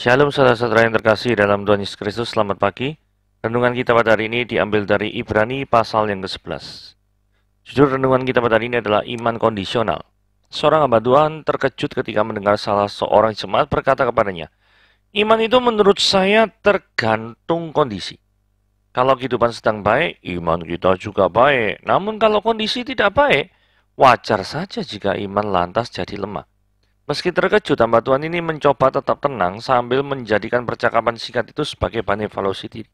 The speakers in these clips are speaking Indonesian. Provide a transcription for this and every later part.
Shalom saudara-saudara yang terkasih dalam Tuhan Yesus Kristus, selamat pagi. Renungan kita pada hari ini diambil dari Ibrani pasal yang ke-11. Judul renungan kita pada hari ini adalah iman kondisional. Seorang hamba Tuhan terkejut ketika mendengar salah seorang jemaat berkata kepadanya, iman itu menurut saya tergantung kondisi. Kalau kehidupan sedang baik, iman kita juga baik. Namun kalau kondisi tidak baik, wajar saja jika iman lantas jadi lemah. Meski terkejut, hamba Tuhan ini mencoba tetap tenang sambil menjadikan percakapan singkat itu sebagai bahan evaluasi diri.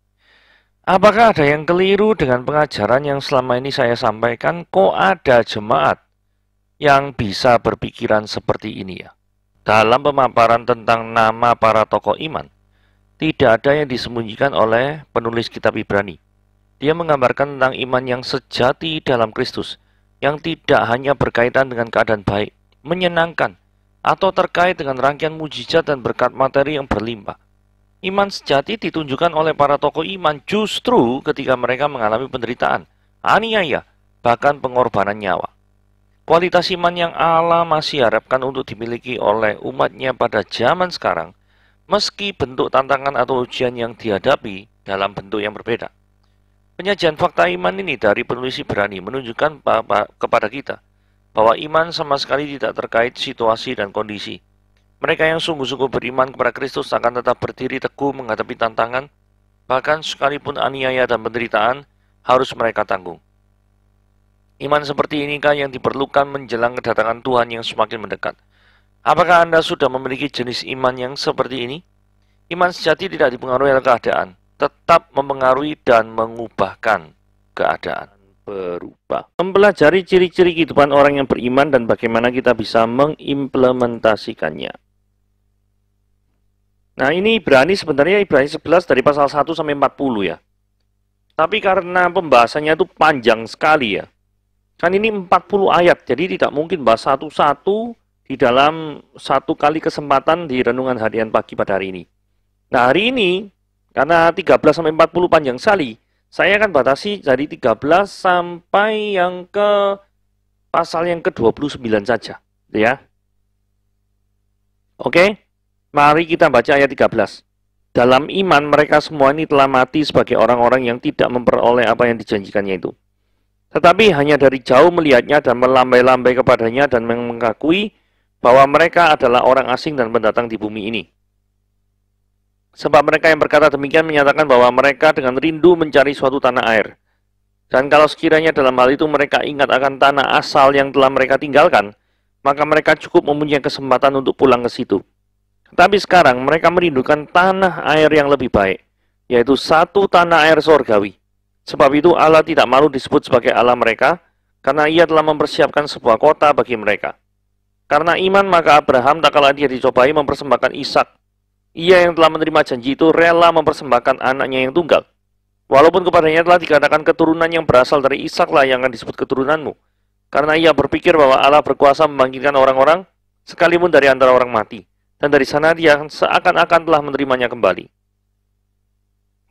Apakah ada yang keliru dengan pengajaran yang selama ini saya sampaikan? Kok ada jemaat yang bisa berpikiran seperti ini ya? Dalam pemaparan tentang nama para tokoh iman, tidak ada yang disembunyikan oleh penulis kitab Ibrani. Dia menggambarkan tentang iman yang sejati dalam Kristus, yang tidak hanya berkaitan dengan keadaan baik, menyenangkan, atau terkait dengan rangkaian mujizat dan berkat materi yang berlimpah. Iman sejati ditunjukkan oleh para tokoh iman justru ketika mereka mengalami penderitaan, aniaya, bahkan pengorbanan nyawa. Kualitas iman yang Allah masih harapkan untuk dimiliki oleh umatnya pada zaman sekarang, meski bentuk tantangan atau ujian yang dihadapi dalam bentuk yang berbeda. Penyajian fakta iman ini dari penulis Ibrani menunjukkan kepada kita bahwa iman sama sekali tidak terkait situasi dan kondisi. Mereka yang sungguh-sungguh beriman kepada Kristus akan tetap berdiri teguh menghadapi tantangan, bahkan sekalipun aniaya dan penderitaan harus mereka tanggung. Iman seperti inikah yang diperlukan menjelang kedatangan Tuhan yang semakin mendekat? Apakah Anda sudah memiliki jenis iman yang seperti ini? Iman sejati tidak dipengaruhi oleh keadaan, tetap mempengaruhi dan mengubahkan keadaan. Berubah. Mempelajari ciri-ciri kehidupan orang yang beriman dan bagaimana kita bisa mengimplementasikannya. Nah, ini sebenarnya Ibrani 11 dari pasal 1 sampai 40 ya. Tapi karena pembahasannya itu panjang sekali ya. Kan ini 40 ayat, jadi tidak mungkin bahas satu-satu di dalam satu kali kesempatan di renungan harian pagi pada hari ini. Nah, hari ini karena 13 sampai 40 panjang sekali, saya akan batasi dari 13 sampai yang ke pasal yang ke-29 saja, ya. Oke, mari kita baca ayat 13. Dalam iman mereka semua ini telah mati sebagai orang-orang yang tidak memperoleh apa yang dijanjikannya itu. Tetapi hanya dari jauh melihatnya dan melambai-lambai kepadanya dan mengakui bahwa mereka adalah orang asing dan pendatang di bumi ini. Sebab mereka yang berkata demikian menyatakan bahwa mereka dengan rindu mencari suatu tanah air. Dan kalau sekiranya dalam hal itu mereka ingat akan tanah asal yang telah mereka tinggalkan, maka mereka cukup mempunyai kesempatan untuk pulang ke situ. Tetapi sekarang mereka merindukan tanah air yang lebih baik, yaitu satu tanah air sorgawi. Sebab itu Allah tidak malu disebut sebagai Allah mereka, karena ia telah mempersiapkan sebuah kota bagi mereka. Karena iman maka Abraham tak kala dia dicobai mempersembahkan Ishak. Ia yang telah menerima janji itu rela mempersembahkan anaknya yang tunggal. Walaupun kepadanya telah dikatakan keturunan yang berasal dari Ishaklah yang akan disebut keturunanmu. Karena ia berpikir bahwa Allah berkuasa membangkitkan orang-orang sekalipun dari antara orang mati. Dan dari sana dia seakan-akan telah menerimanya kembali.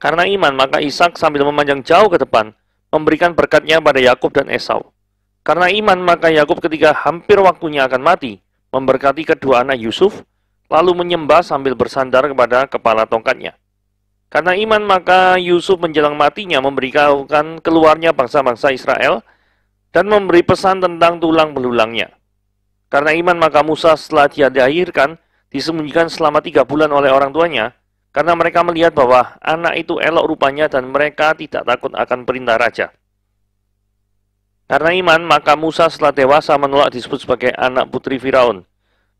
Karena iman maka Ishak sambil memanjang jauh ke depan memberikan berkatnya pada Yakub dan Esau. Karena iman maka Yakub ketika hampir waktunya akan mati memberkati kedua anak Yusuf, lalu menyembah sambil bersandar kepada kepala tongkatnya. Karena iman maka Yusuf menjelang matinya memberitahukan keluarnya bangsa-bangsa Israel dan memberi pesan tentang tulang belulangnya. Karena iman maka Musa setelah dia dilahirkan disembunyikan selama 3 bulan oleh orang tuanya, karena mereka melihat bahwa anak itu elok rupanya dan mereka tidak takut akan perintah raja. Karena iman maka Musa setelah dewasa menolak disebut sebagai anak putri Firaun.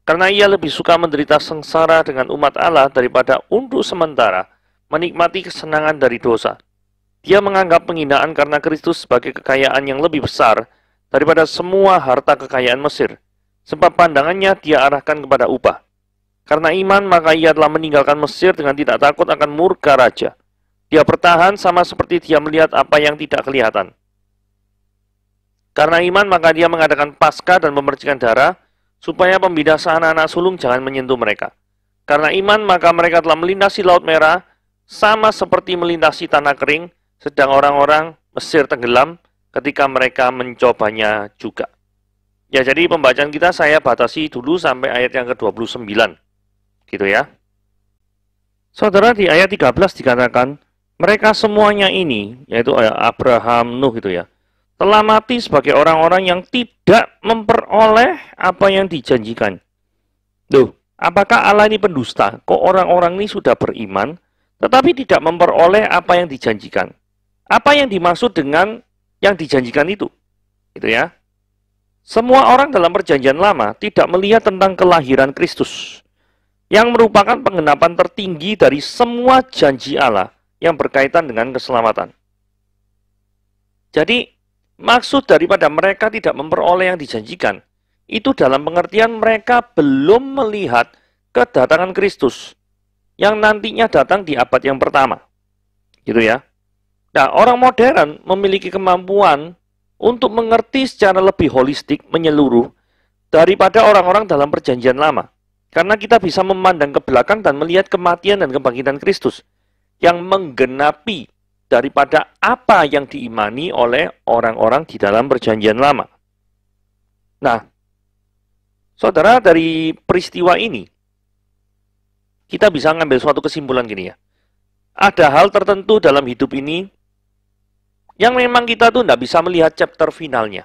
Karena ia lebih suka menderita sengsara dengan umat Allah daripada untuk sementara menikmati kesenangan dari dosa. Dia menganggap penghinaan karena Kristus sebagai kekayaan yang lebih besar daripada semua harta kekayaan Mesir. Sebab pandangannya dia arahkan kepada upah. Karena iman maka ia telah meninggalkan Mesir dengan tidak takut akan murka raja. Dia bertahan sama seperti dia melihat apa yang tidak kelihatan. Karena iman maka dia mengadakan Paskah dan memercikan darah, supaya pembinasaan anak sulung jangan menyentuh mereka. Karena iman maka mereka telah melintasi Laut Merah, sama seperti melintasi tanah kering, sedang orang-orang Mesir tenggelam ketika mereka mencobanya juga. Ya, jadi pembacaan kita saya batasi dulu sampai ayat yang ke-29. Gitu ya. Saudara, di ayat 13 dikatakan, mereka semuanya ini, yaitu Abraham, Nuh itu ya, telah mati sebagai orang-orang yang tidak memperoleh apa yang dijanjikan. Duh, apakah Allah ini pendusta? Kok orang-orang ini sudah beriman, tetapi tidak memperoleh apa yang dijanjikan? Apa yang dimaksud dengan yang dijanjikan itu? Itu ya. Semua orang dalam perjanjian lama tidak melihat tentang kelahiran Kristus, yang merupakan penggenapan tertinggi dari semua janji Allah yang berkaitan dengan keselamatan. Jadi, maksud daripada mereka tidak memperoleh yang dijanjikan, itu dalam pengertian mereka belum melihat kedatangan Kristus yang nantinya datang di abad yang pertama. Gitu ya. Nah, orang modern memiliki kemampuan untuk mengerti secara lebih holistik, menyeluruh, daripada orang-orang dalam perjanjian lama. Karena kita bisa memandang ke belakang dan melihat kematian dan kebangkitan Kristus yang menggenapi daripada apa yang diimani oleh orang-orang di dalam perjanjian lama. Nah, saudara, dari peristiwa ini, kita bisa mengambil suatu kesimpulan gini ya. Ada hal tertentu dalam hidup ini yang memang kita tuh tidak bisa melihat chapter finalnya.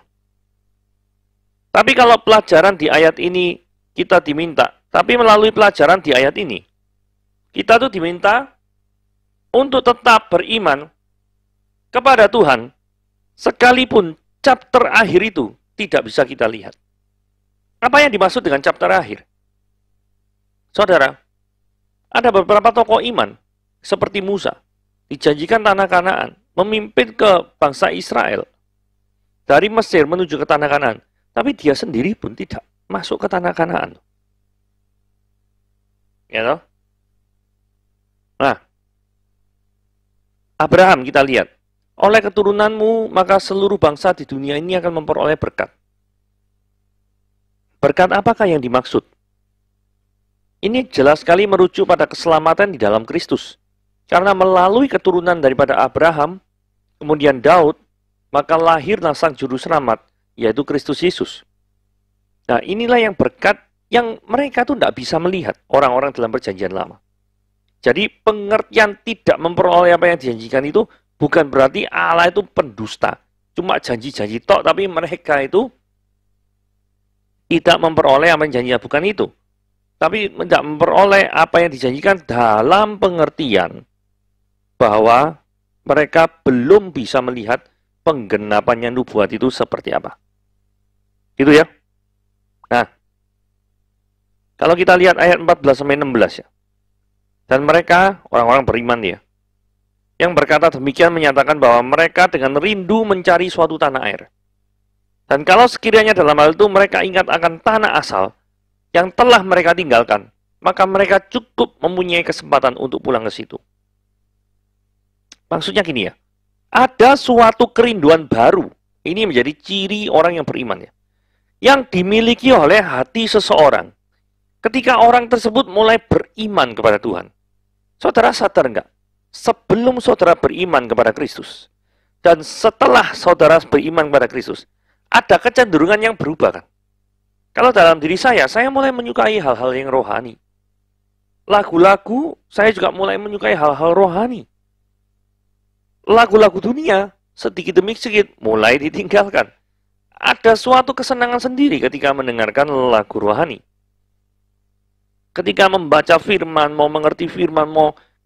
Tapi kalau pelajaran di ayat ini kita diminta, tapi melalui pelajaran di ayat ini, kita tuh diminta untuk tetap beriman kepada Tuhan, sekalipun chapter akhir itu tidak bisa kita lihat. Apa yang dimaksud dengan chapter akhir? Saudara, ada beberapa tokoh iman, seperti Musa, dijanjikan tanah Kanaan, memimpin ke bangsa Israel dari Mesir menuju ke tanah Kanaan, tapi dia sendiri pun tidak masuk ke tanah Kanaan. Ya toh? Nah, Abraham kita lihat, oleh keturunanmu maka seluruh bangsa di dunia ini akan memperoleh berkat. Berkat apakah yang dimaksud? Ini jelas sekali merujuk pada keselamatan di dalam Kristus. Karena melalui keturunan daripada Abraham, kemudian Daud, maka lahirlah sang juru selamat, yaitu Kristus Yesus. Nah, inilah yang berkat yang mereka tuh tidak bisa melihat, orang-orang dalam perjanjian lama. Jadi pengertian tidak memperoleh apa yang dijanjikan itu bukan berarti Allah itu pendusta. Cuma janji-janji tok, tapi mereka itu tidak memperoleh apa yang dijanjikan, bukan itu. Tapi tidak memperoleh apa yang dijanjikan dalam pengertian bahwa mereka belum bisa melihat penggenapannya nubuat itu seperti apa. Gitu ya. Nah, kalau kita lihat ayat 14-16 ya. Dan mereka, orang-orang beriman ya, yang berkata demikian menyatakan bahwa mereka dengan rindu mencari suatu tanah air. Dan kalau sekiranya dalam hal itu mereka ingat akan tanah asal yang telah mereka tinggalkan, maka mereka cukup mempunyai kesempatan untuk pulang ke situ. Maksudnya gini ya, ada suatu kerinduan baru. Ini menjadi ciri orang yang beriman ya. Yang dimiliki oleh hati seseorang. Ketika orang tersebut mulai beriman kepada Tuhan. Saudara sadar enggak? Sebelum saudara beriman kepada Kristus, dan setelah saudara beriman kepada Kristus, ada kecenderungan yang berubah kan? Kalau dalam diri saya mulai menyukai hal-hal yang rohani. Lagu-lagu, saya juga mulai menyukai hal-hal rohani. Lagu-lagu dunia, sedikit demi sedikit, mulai ditinggalkan. Ada suatu kesenangan sendiri ketika mendengarkan lagu rohani. Ketika membaca firman, mau mengerti firman,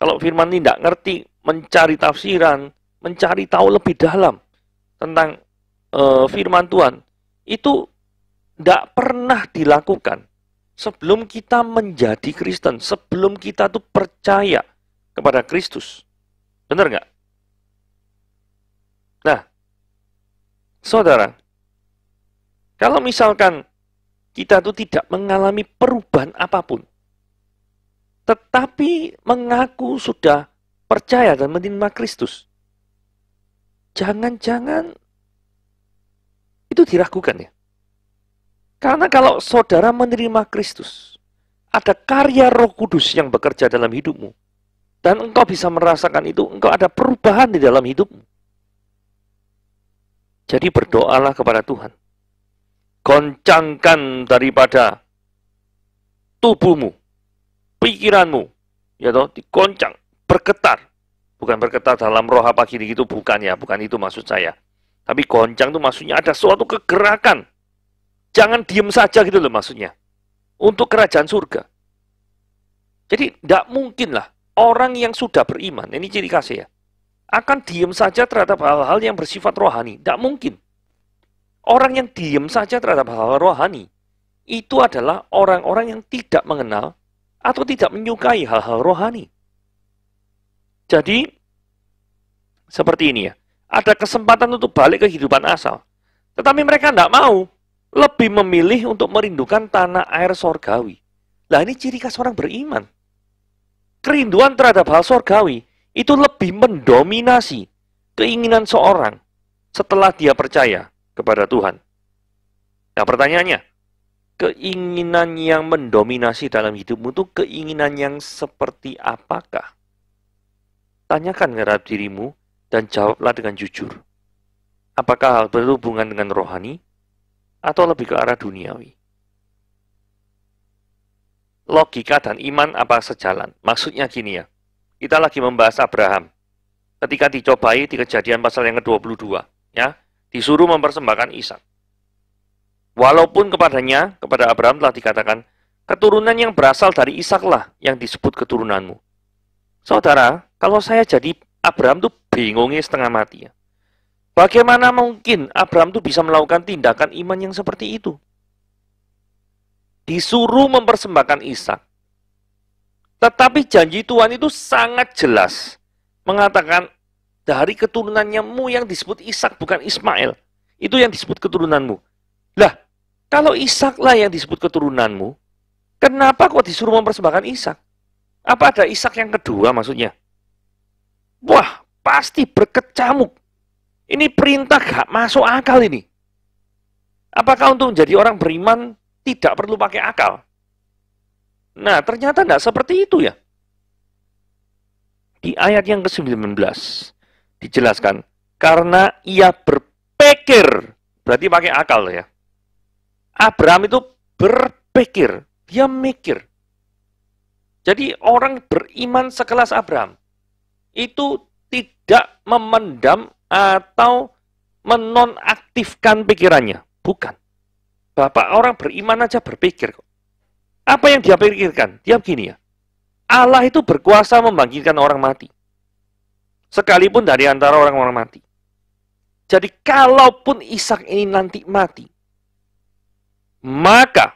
kalau firman ini tidak ngerti, mencari tafsiran, mencari tahu lebih dalam tentang firman Tuhan, itu tidak pernah dilakukan sebelum kita menjadi Kristen, sebelum kita tuh percaya kepada Kristus. Benar nggak? Nah, saudara, kalau misalkan kita tuh tidak mengalami perubahan apapun, tetapi mengaku sudah percaya dan menerima Kristus, jangan-jangan itu diragukan ya. Karena kalau saudara menerima Kristus, ada karya Roh Kudus yang bekerja dalam hidupmu, dan engkau bisa merasakan itu, engkau ada perubahan di dalam hidupmu. Jadi berdoalah kepada Tuhan. Goncangkan daripada tubuhmu, pikiranmu, ya toh, digoncang, bergetar. Bukan bergetar dalam roh apa gini gitu, bukan ya, bukan itu maksud saya. Tapi goncang itu maksudnya ada suatu kegerakan. Jangan diem saja gitu loh maksudnya. Untuk kerajaan surga. Jadi tidak mungkin lah orang yang sudah beriman, ini ciri khasnya ya, akan diem saja terhadap hal-hal yang bersifat rohani. Tidak mungkin. Orang yang diem saja terhadap hal-hal rohani, itu adalah orang-orang yang tidak mengenal atau tidak menyukai hal-hal rohani. Jadi, seperti ini ya, ada kesempatan untuk balik ke kehidupan asal. Tetapi mereka tidak mau, lebih memilih untuk merindukan tanah air sorgawi. Lah ini ciri khas orang beriman. Kerinduan terhadap hal sorgawi itu lebih mendominasi keinginan seorang setelah dia percaya kepada Tuhan. Nah pertanyaannya, keinginan yang mendominasi dalam hidupmu itu keinginan yang seperti apakah? Tanyakan terhadap dirimu dan jawablah dengan jujur. Apakah hal berhubungan dengan rohani atau lebih ke arah duniawi? Logika dan iman apa sejalan? Maksudnya gini ya, kita lagi membahas Abraham. Ketika dicobai di Kejadian pasal yang ke-22, ya, disuruh mempersembahkan Ishak. Walaupun kepada Abraham telah dikatakan, keturunan yang berasal dari Ishaklah yang disebut keturunanmu. Saudara, kalau saya jadi Abraham tuh bingungnya setengah mati ya. Bagaimana mungkin Abraham tuh bisa melakukan tindakan iman yang seperti itu? Disuruh mempersembahkan Ishak. Tetapi janji Tuhan itu sangat jelas. Mengatakan, dari keturunanmu yang disebut Ishak, bukan Ismail. Itu yang disebut keturunanmu. Lah, kalau Ishaklah yang disebut keturunanmu, kenapa kok disuruh mempersembahkan Ishak? Apa ada Ishak yang kedua maksudnya? Wah, pasti berkecamuk. Ini perintah gak masuk akal ini. Apakah untuk menjadi orang beriman tidak perlu pakai akal? Nah, ternyata tidak seperti itu ya. Di ayat yang ke-19 dijelaskan, karena ia berpikir, berarti pakai akal ya. Abraham itu berpikir, dia mikir. Jadi orang beriman sekelas Abraham itu tidak memendam atau menonaktifkan pikirannya, bukan. Bapak orang beriman aja berpikir kok. Apa yang dia pikirkan? Dia begini ya. Allah itu berkuasa membangkitkan orang mati. Sekalipun dari antara orang-orang mati. Jadi kalaupun Ishak ini nanti mati, maka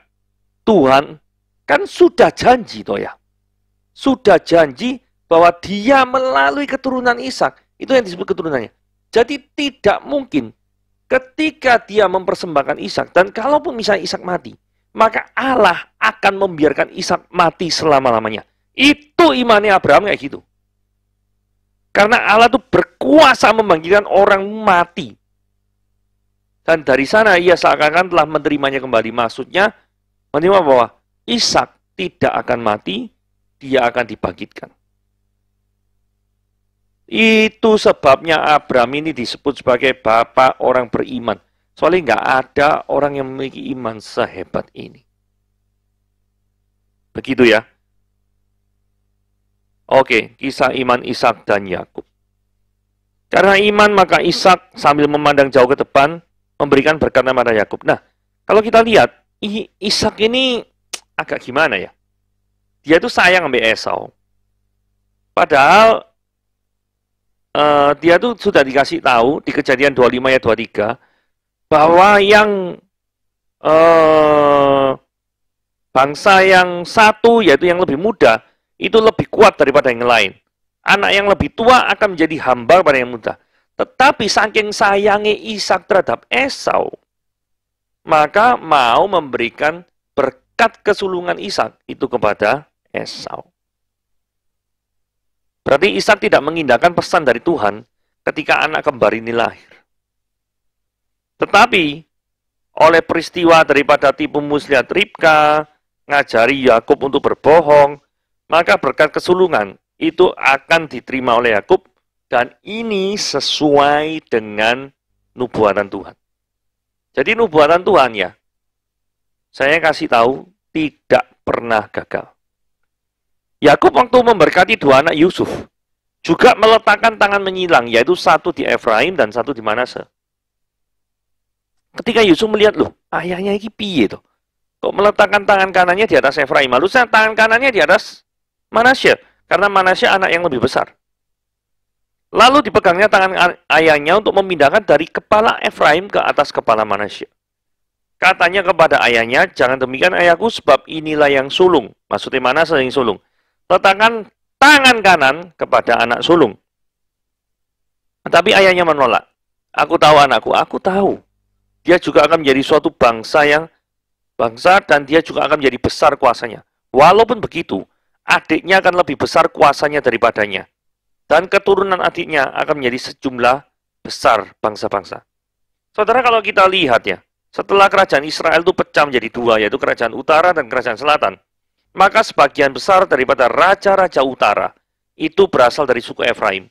Tuhan kan sudah janji toh ya. Sudah janji bahwa dia melalui keturunan Ishak, itu yang disebut keturunannya. Jadi tidak mungkin ketika dia mempersembahkan Ishak, dan kalaupun misalnya Ishak mati, maka Allah akan membiarkan Ishak mati selama-lamanya. Itu imannya Abraham kayak gitu. Karena Allah itu berkuasa membangkitkan orang mati. Dan dari sana ia seakan-akan telah menerimanya kembali. Maksudnya, menerima bahwa Ishak tidak akan mati, dia akan dibangkitkan. Itu sebabnya Abraham ini disebut sebagai bapak orang beriman. Soalnya nggak ada orang yang memiliki iman sehebat ini. Begitu ya. Oke, kisah iman Ishak dan Yakub. Karena iman maka Ishak sambil memandang jauh ke depan memberikan berkat kepada Yakub. Nah, kalau kita lihat Ishak ini agak gimana ya? Dia itu sayang sama Esau. Padahal dia tuh sudah dikasih tahu di Kejadian 25 ayat 23 bahwa yang bangsa yang satu, yaitu yang lebih muda, itu lebih kuat daripada yang lain. Anak yang lebih tua akan menjadi hamba pada yang muda. Tetapi saking sayangnya Ishak terhadap Esau, maka mau memberikan berkat kesulungan Ishak itu kepada Esau. Berarti Ishak tidak mengindahkan pesan dari Tuhan ketika anak kembar ini lahir. Tetapi oleh peristiwa daripada tipu muslihat Ribka, ngajari Yakub untuk berbohong, maka berkat kesulungan itu akan diterima oleh Yakub, dan ini sesuai dengan nubuatan Tuhan. Jadi nubuatan Tuhan ya, saya kasih tahu tidak pernah gagal. Yakub waktu memberkati dua anak Yusuf, juga meletakkan tangan menyilang, yaitu satu di Efraim dan satu di Manase. Ketika Yusuf melihat, loh, ayahnya ini piye tuh? Kok meletakkan tangan kanannya di atas Efraim? Harusnya tangan kanannya di atas Manasye, karena Manasye anak yang lebih besar. Lalu dipegangnya tangan ayahnya untuk memindahkan dari kepala Efraim ke atas kepala Manasye. Katanya kepada ayahnya, jangan demikian ayahku, sebab inilah yang sulung. Maksudnya Manasye yang sulung. Letakkan tangan kanan kepada anak sulung. Tapi ayahnya menolak. Aku tahu anakku, aku tahu. Dia juga akan menjadi suatu bangsa dan dia juga akan menjadi besar kuasanya. Walaupun begitu, adiknya akan lebih besar kuasanya daripadanya. Dan keturunan adiknya akan menjadi sejumlah besar bangsa-bangsa. Saudara, kalau kita lihat ya, setelah kerajaan Israel itu pecah menjadi dua, yaitu kerajaan utara dan kerajaan selatan, maka sebagian besar daripada raja-raja utara itu berasal dari suku Efraim.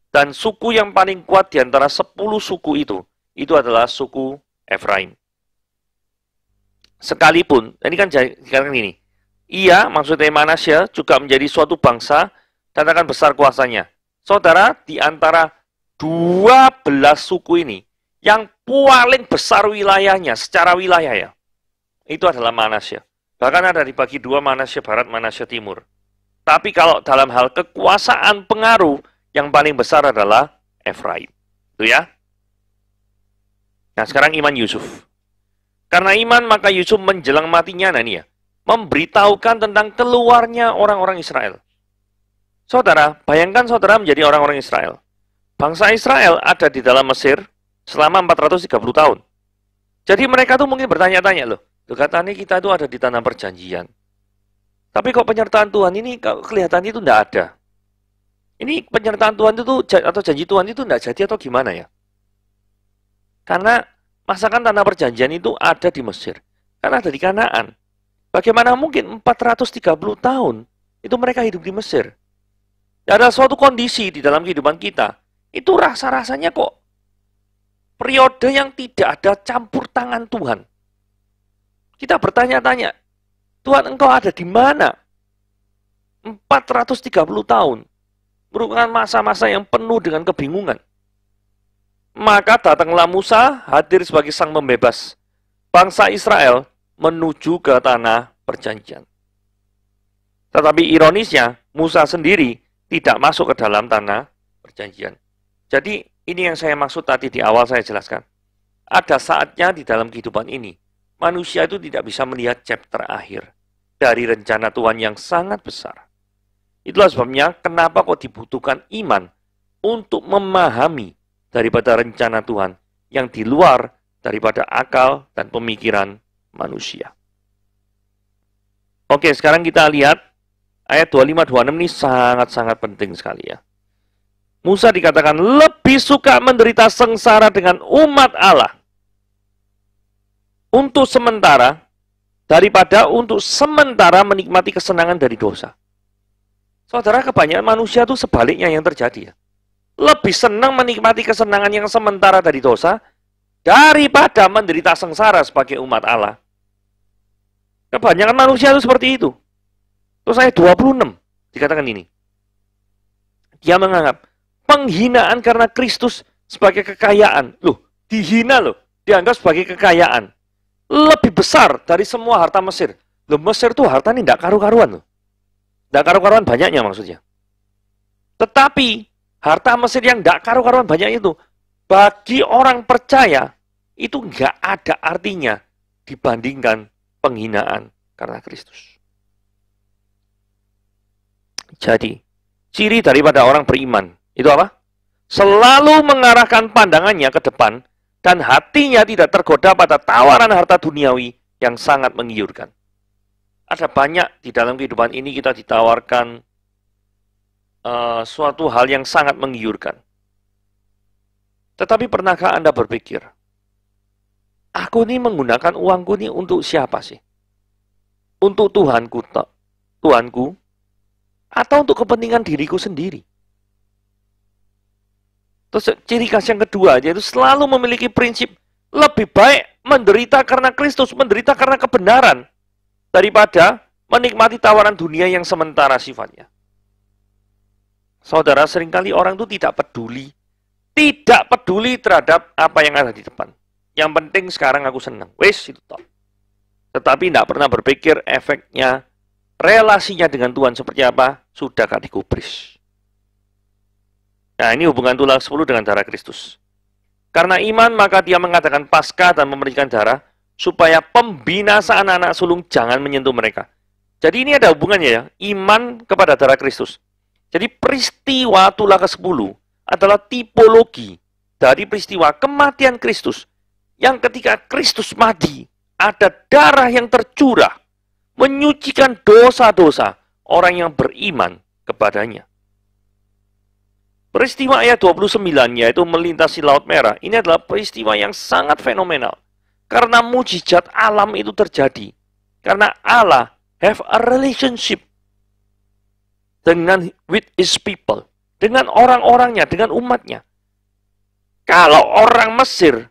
Dan suku yang paling kuat di antara 10 suku itu adalah suku Efraim. Sekalipun, ini kan sekarang ini, ia, maksudnya Manasye, juga menjadi suatu bangsa dan akan besar kuasanya. Saudara, di antara 12 suku ini, yang paling besar wilayahnya, secara wilayah ya, itu adalah Manasye. Bahkan ada dibagi dua, Manasye Barat, Manasye Timur. Tapi kalau dalam hal kekuasaan pengaruh, yang paling besar adalah Efraim. Itu ya. Nah, sekarang iman Yusuf. Karena iman, maka Yusuf menjelang matinya, nah ini ya, memberitahukan tentang keluarnya orang-orang Israel. Saudara, bayangkan saudara menjadi orang-orang Israel. Bangsa Israel ada di dalam Mesir selama 430 tahun. Jadi mereka tuh mungkin bertanya-tanya, loh, katanya kita itu ada di tanah perjanjian. Tapi kok penyertaan Tuhan ini kelihatan itu tidak ada. Ini penyertaan Tuhan itu atau janji Tuhan itu tidak jadi atau gimana ya? Karena masakan tanah perjanjian itu ada di Mesir. Karena ada di Kanaan. Bagaimana mungkin 430 tahun itu mereka hidup di Mesir? Ada suatu kondisi di dalam kehidupan kita, itu rasa-rasanya kok periode yang tidak ada campur tangan Tuhan. Kita bertanya-tanya, Tuhan engkau ada di mana? 430 tahun, merupakan masa-masa yang penuh dengan kebingungan. Maka datanglah Musa hadir sebagai sang pembebas bangsa Israel menuju ke tanah perjanjian. Tetapi ironisnya, Musa sendiri tidak masuk ke dalam tanah perjanjian. Jadi ini yang saya maksud tadi di awal saya jelaskan. Ada saatnya di dalam kehidupan ini, manusia itu tidak bisa melihat chapter akhir dari rencana Tuhan yang sangat besar. Itulah sebabnya kenapa kok dibutuhkan iman untuk memahami daripada rencana Tuhan yang di luar daripada akal dan pemikiran manusia. Oke, sekarang kita lihat ayat 25-26 ini sangat-sangat penting sekali ya. Musa dikatakan lebih suka menderita sengsara dengan umat Allah untuk sementara daripada untuk sementara menikmati kesenangan dari dosa. Saudara, kebanyakan manusia itu sebaliknya yang terjadi ya. Lebih senang menikmati kesenangan yang sementara dari dosa daripada menderita sengsara sebagai umat Allah. Kebanyakan manusia itu seperti itu. Terus ayat 26 dikatakan ini. Dia menganggap penghinaan karena Kristus sebagai kekayaan. Loh, dihina loh, dianggap sebagai kekayaan. Lebih besar dari semua harta Mesir. Loh, Mesir tuh hartanya tidak karu-karuan loh. Tidak karu-karuan banyaknya maksudnya. Tetapi harta Mesir yang tidak karu-karuan banyak itu, bagi orang percaya, itu nggak ada artinya dibandingkan penghinaan karena Kristus. Jadi, ciri daripada orang beriman, itu apa? Selalu mengarahkan pandangannya ke depan, dan hatinya tidak tergoda pada tawaran harta duniawi yang sangat menggiurkan. Ada banyak di dalam kehidupan ini kita ditawarkan suatu hal yang sangat menggiurkan. Tetapi pernahkah Anda berpikir, aku ini menggunakan uangku ini untuk siapa sih? Untuk Tuhanku, atau untuk kepentingan diriku sendiri? Terus ciri khas yang kedua, yaitu selalu memiliki prinsip lebih baik menderita karena Kristus, menderita karena kebenaran, daripada menikmati tawaran dunia yang sementara sifatnya. Saudara, seringkali orang itu tidak peduli terhadap apa yang ada di depan. Yang penting sekarang aku senang. Wes, itu top. Tetapi tidak pernah berpikir efeknya, relasinya dengan Tuhan seperti apa, sudah gak digubris. Nah, ini hubungan tulang 10 dengan darah Kristus. Karena iman, maka dia mengadakan Paskah dan memberikan darah, supaya pembinasaan anak sulung jangan menyentuh mereka. Jadi ini ada hubungannya ya, iman kepada darah Kristus. Jadi peristiwa tulah ke-10 adalah tipologi dari peristiwa kematian Kristus, yang ketika Kristus mati, ada darah yang tercurah, menyucikan dosa-dosa orang yang beriman kepadanya. Peristiwa ayat 29, yaitu melintasi Laut Merah, ini adalah peristiwa yang sangat fenomenal. Karena mujizat alam itu terjadi. Karena Allah have a relationship dengan with his people. Dengan orang-orangnya, dengan umatnya. Kalau orang Mesir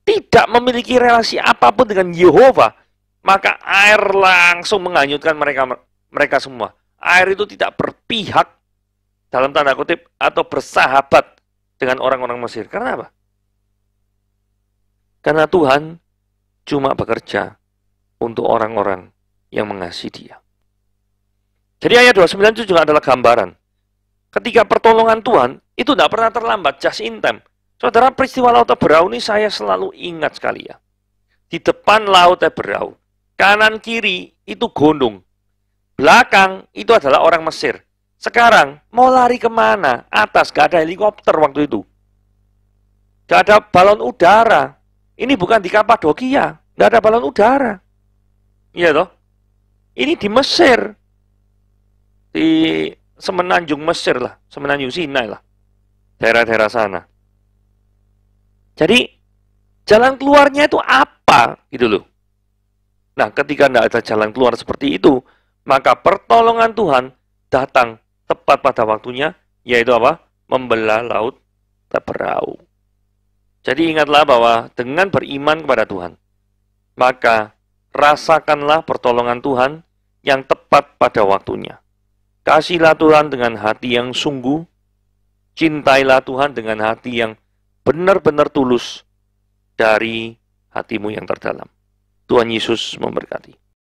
tidak memiliki relasi apapun dengan Yehova, maka air langsung menghanyutkan mereka semua. Air itu tidak berpihak, dalam tanda kutip, atau bersahabat dengan orang-orang Mesir. Karena apa? Karena Tuhan cuma bekerja untuk orang-orang yang mengasihi Dia. Jadi ayat 29 itu juga adalah gambaran. Ketika pertolongan Tuhan, itu tidak pernah terlambat, just in time. Saudara, peristiwa Laut Teberau ini saya selalu ingat sekali ya. Di depan Laut Teberau, kanan kiri itu gunung. Belakang itu adalah orang Mesir. Sekarang, mau lari kemana? Atas, gak ada helikopter waktu itu. Gak ada balon udara. Ini bukan di Kapadokia, gak ada balon udara. Iya toh? Ini di Mesir. Di semenanjung Mesir lah, semenanjung Sinai lah. Daerah-daerah sana. Jadi, jalan keluarnya itu apa? Gitu loh. Nah, ketika tidak ada jalan keluar seperti itu, maka pertolongan Tuhan datang tepat pada waktunya, yaitu apa? Membelah Laut Teberau. Jadi ingatlah bahwa dengan beriman kepada Tuhan, maka rasakanlah pertolongan Tuhan yang tepat pada waktunya. Kasihilah Tuhan dengan hati yang sungguh, cintailah Tuhan dengan hati yang benar-benar tulus dari hatimu yang terdalam. Tuhan Yesus memberkati.